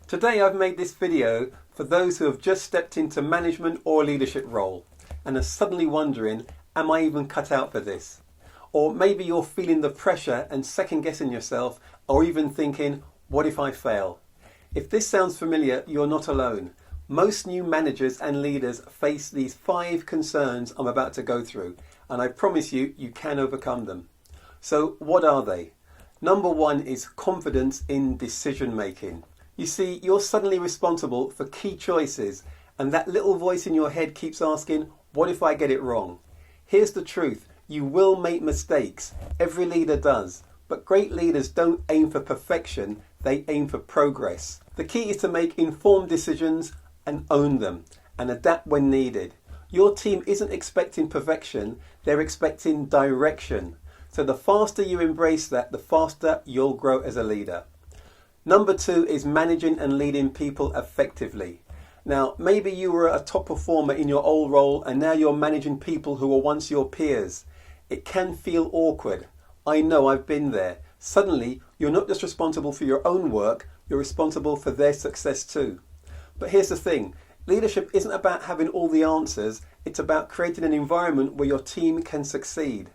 Today I've made this video for those who have just stepped into management or leadership role and are suddenly wondering, am I even cut out for this? Or maybe you're feeling the pressure and second guessing yourself, or even thinking, what if I fail? If this sounds familiar, you're not alone. Most new managers and leaders face these 5 concerns I'm about to go through, and I promise you, you can overcome them. So what are they? Number 1 is confidence in decision making. You see, you're suddenly responsible for key choices, and that little voice in your head keeps asking, what if I get it wrong? Here's the truth, you will make mistakes. Every leader does. But great leaders don't aim for perfection, they aim for progress. The key is to make informed decisions and own them, and adapt when needed. Your team isn't expecting perfection, they're expecting direction. So the faster you embrace that, the faster you'll grow as a leader. Number 2 is managing and leading people effectively. Now, maybe you were a top performer in your old role and now you're managing people who were once your peers. It can feel awkward. I know, I've been there. Suddenly, you're not just responsible for your own work, you're responsible for their success too. But here's the thing, leadership isn't about having all the answers, it's about creating an environment where your team can succeed.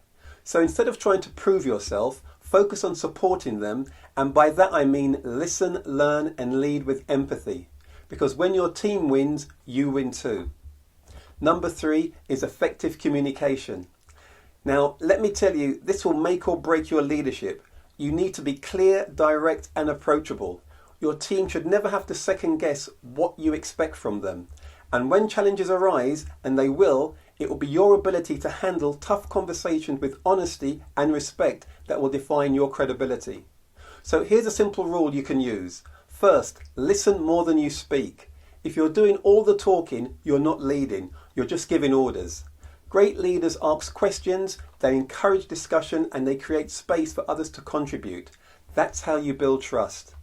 So instead of trying to prove yourself, focus on supporting them, and by that I mean listen, learn and lead with empathy. Because when your team wins, you win too. Number 3 is effective communication. Now, let me tell you, this will make or break your leadership. You need to be clear, direct and approachable. Your team should never have to second guess what you expect from them. And when challenges arise, and they will, it will be your ability to handle tough conversations with honesty and respect that will define your credibility. So here's a simple rule you can use. First, listen more than you speak. If you're doing all the talking, you're not leading, you're just giving orders. Great leaders ask questions, they encourage discussion and they create space for others to contribute. That's how you build trust.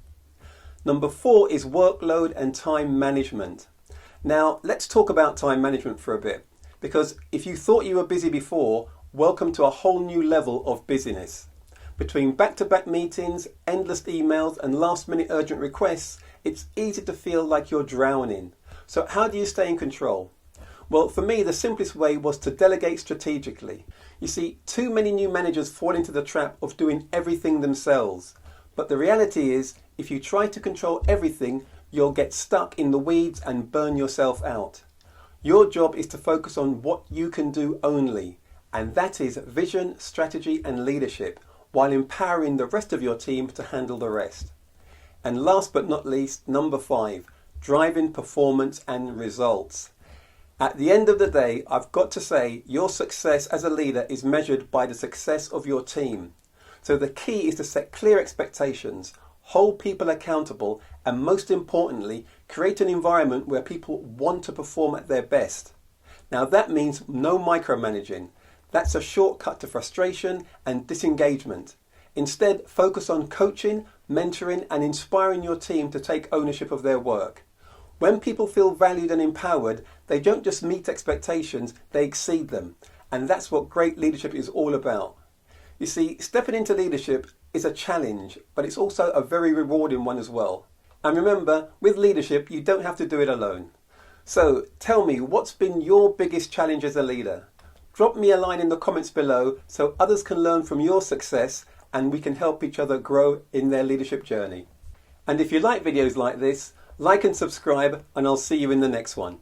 Number 4 is workload and time management. Now, let's talk about time management for a bit. Because if you thought you were busy before, welcome to a whole new level of busyness. Between back-to-back meetings, endless emails and last-minute urgent requests, it's easy to feel like you're drowning. So how do you stay in control? Well, for me, the simplest way was to delegate strategically. You see, too many new managers fall into the trap of doing everything themselves. But the reality is, if you try to control everything, you'll get stuck in the weeds and burn yourself out. Your job is to focus on what you can do only, and that is vision, strategy and leadership, while empowering the rest of your team to handle the rest. And last but not least, number 5, driving performance and results. At the end of the day, I've got to say, your success as a leader is measured by the success of your team. So the key is to set clear expectations, hold people accountable, and most importantly, create an environment where people want to perform at their best. Now that means no micromanaging. That's a shortcut to frustration and disengagement. Instead, focus on coaching, mentoring, and inspiring your team to take ownership of their work. When people feel valued and empowered, they don't just meet expectations, they exceed them. And that's what great leadership is all about. You see, stepping into leadership is a challenge, but it's also a very rewarding one as well. And remember, with leadership, you don't have to do it alone. So tell me, what's been your biggest challenge as a leader? Drop me a line in the comments below so others can learn from your success and we can help each other grow in their leadership journey. And if you like videos like this, like and subscribe, and I'll see you in the next one.